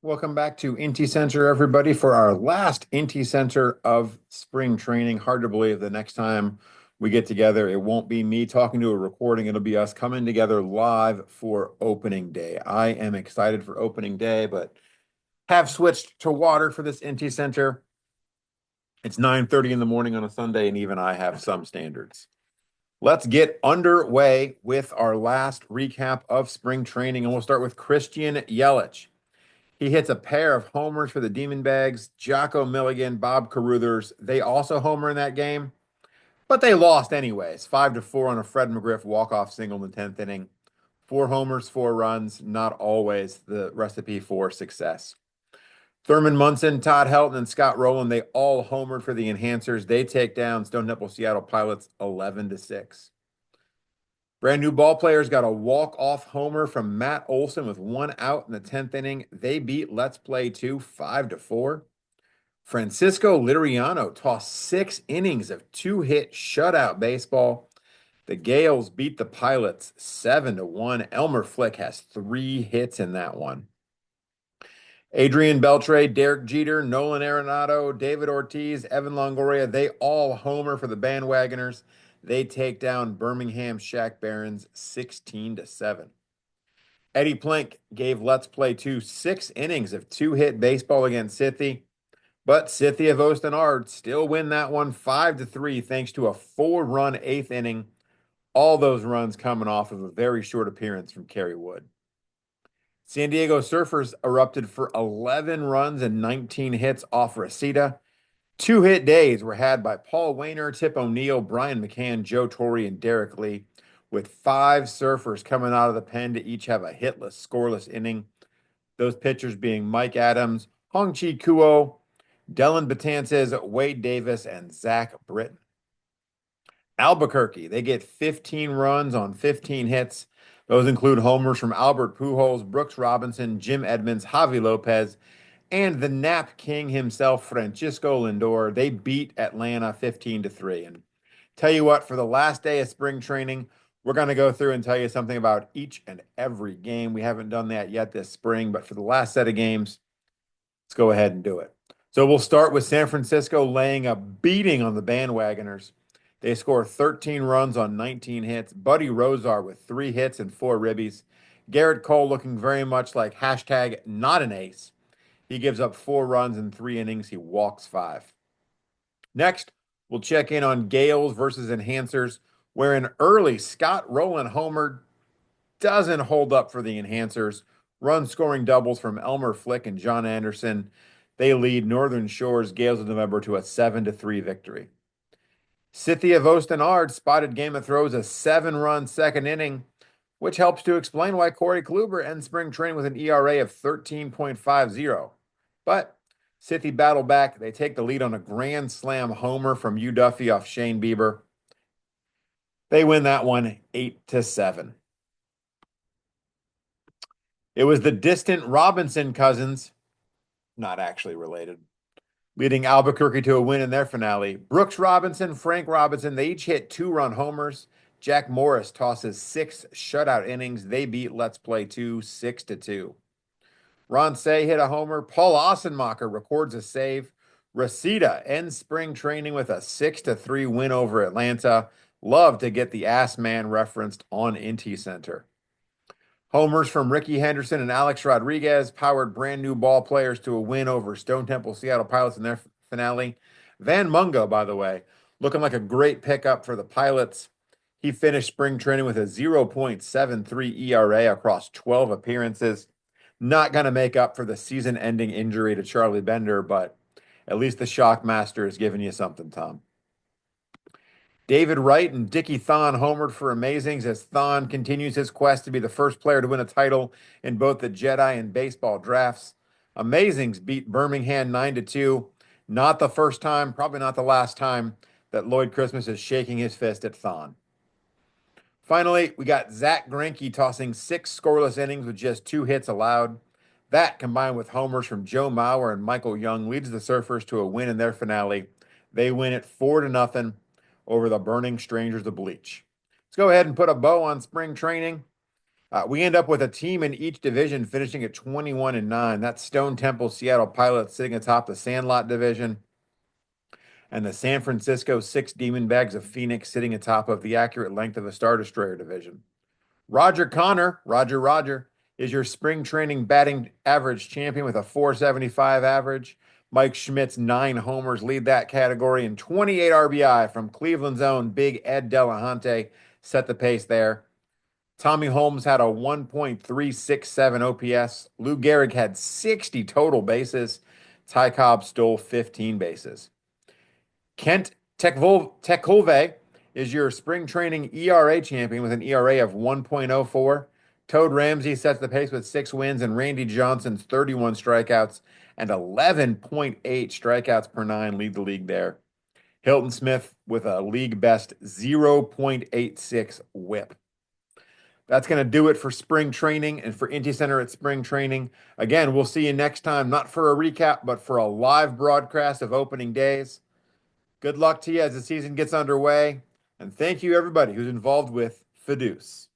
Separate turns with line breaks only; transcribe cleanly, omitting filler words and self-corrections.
Welcome back to Inty Center, everybody, for our last Inty Center of spring training. Hard to believe the next time we get together, it won't be me talking to a recording. It'll be us coming together live for opening day. I am excited for opening day, but have switched to water for this Inty Center. It's 9:30 in the morning on a Sunday, and even I have some standards. Let's get underway with our last recap of spring training, and we'll start with Christian Yelich. He hits a pair of homers for the Demon Bags. Jocko Milligan, Bob Caruthers, they also homer in that game, but they lost anyways. 5-4 on a Fred McGriff walk-off single in the 10th inning. 4 homers, 4 runs, not always the recipe for success. Thurman Munson, Todd Helton, and Scott Rowland, they all homered for the Enhancers. They take down Stone Temple Seattle Pilots 11-6. Brand new ball players got a walk-off homer from Matt Olson with 1 out in the 10th inning. They beat Let's Play 2 5-4. Francisco Liriano tossed 6 innings of two-hit shutout baseball. The Gales beat the Pilots 7-1. Elmer Flick has 3 hits in that one. Adrian Beltre, Derek Jeter, Nolan Arenado, David Ortiz, Evan Longoria, they all homer for the Bandwagoners. They take down Birmingham Shaq Barons 16-7. Eddie Plank gave Let's Play 2 6 innings of two-hit baseball against Sithy, but Scythia of Ostenard still win that one 5-3 thanks to a 4-run eighth inning. All those runs coming off of a very short appearance from Kerry Wood. San Diego Surfers erupted for 11 runs and 19 hits off Reseda. 2 hit days were had by Paul Wainer, Tip O'Neill, Brian McCann, Joe Torre, and Derek Lee, with 5 Surfers coming out of the pen to each have a hitless, scoreless inning. Those pitchers being Mike Adams, Hong Chi Kuo, Dylan Betances, Wade Davis, and Zach Britton. Albuquerque, they get 15 runs on 15 hits. Those include homers from Albert Pujols, Brooks Robinson, Jim Edmonds, Javi Lopez, and the Nap King himself, Francisco Lindor. They beat Atlanta 15-3. And tell you what, for the last day of spring training, we're going to go through and tell you something about each and every game. We haven't done that yet this spring, but for the last set of games, let's go ahead and do it. So we'll start with San Francisco laying a beating on the Bandwagoners. They score 13 runs on 19 hits. Buddy Rozar with 3 hits and 4 ribbies. Garrett Cole looking very much like hashtag not an ace. He gives up 4 runs in 3 innings. He walks 5. Next, we'll check in on Gales versus Enhancers, where an early Scott Rowland homer doesn't hold up for the Enhancers. Run scoring doubles from Elmer Flick and John Anderson. They lead Northern Shores Gales of November to a 7-3 victory. Scythia Vostenard spotted Game of Throws a 7-run second inning, which helps to explain why Corey Kluber ends spring training with an ERA of 13.50. But Scythia battled back. They take the lead on a grand slam homer from Hugh Duffy off Shane Bieber. They win that one 8-7. It was the distant Robinson cousins, not actually related, leading Albuquerque to a win in their finale. Brooks Robinson, Frank Robinson, they each hit 2-run homers. Jack Morris tosses 6 shutout innings. They beat Let's Play 2 6-2. Ron Say hit a homer. Paul Ossenmacher records a save. Reseda ends spring training with a 6-3 win over Atlanta. Love to get the ass man referenced on Inty Center. Homers from Ricky Henderson and Alex Rodriguez powered brand new ball players to a win over Stone Temple Seattle Pilots in their finale. Van Mungo, by the way, looking like a great pickup for the Pilots. He finished spring training with a 0.73 ERA across 12 appearances. Not going to make up for the season-ending injury to Charlie Bender, but at least the Shockmaster is giving you something, Tom. David Wright and Dickie Thon homered for Amazings as Thon continues his quest to be the first player to win a title in both the Jedi and baseball drafts. Amazings beat Birmingham 9-2. Not the first time, probably not the last time, that Lloyd Christmas is shaking his fist at Thon. Finally, we got Zach Greinke tossing 6 scoreless innings with just 2 hits allowed. That, combined with homers from Joe Mauer and Michael Young, leads the Surfers to a win in their finale. They win it 4-0 over the Burning Strangers of Bleach. Let's go ahead and put a bow on spring training. We end up with a team in each division finishing at 21-9. That's Stone Temple Seattle Pilots sitting atop the Sandlot division, and the San Francisco Six Demon Bags of Phoenix sitting atop of the Accurate Length of a Star Destroyer division. Roger Connor, Roger, is your spring training batting average champion with a 475 average. Mike Schmidt's 9 homers lead that category, and 28 RBI from Cleveland's own Big Ed Delahunty set the pace there. Tommy Holmes had a 1.367 OPS. Lou Gehrig had 60 total bases. Ty Cobb stole 15 bases. Kent Tekulve is your spring training ERA champion with an ERA of 1.04. Toad Ramsey sets the pace with 6 wins, and Randy Johnson's 31 strikeouts and 11.8 strikeouts per nine lead the league there. Hilton Smith with a league best 0.86 whip. That's going to do it for spring training and for Inty Center at spring training. Again, we'll see you next time, not for a recap, but for a live broadcast of opening days. Good luck to you as the season gets underway. And thank you, everybody who's involved with FODEUSS.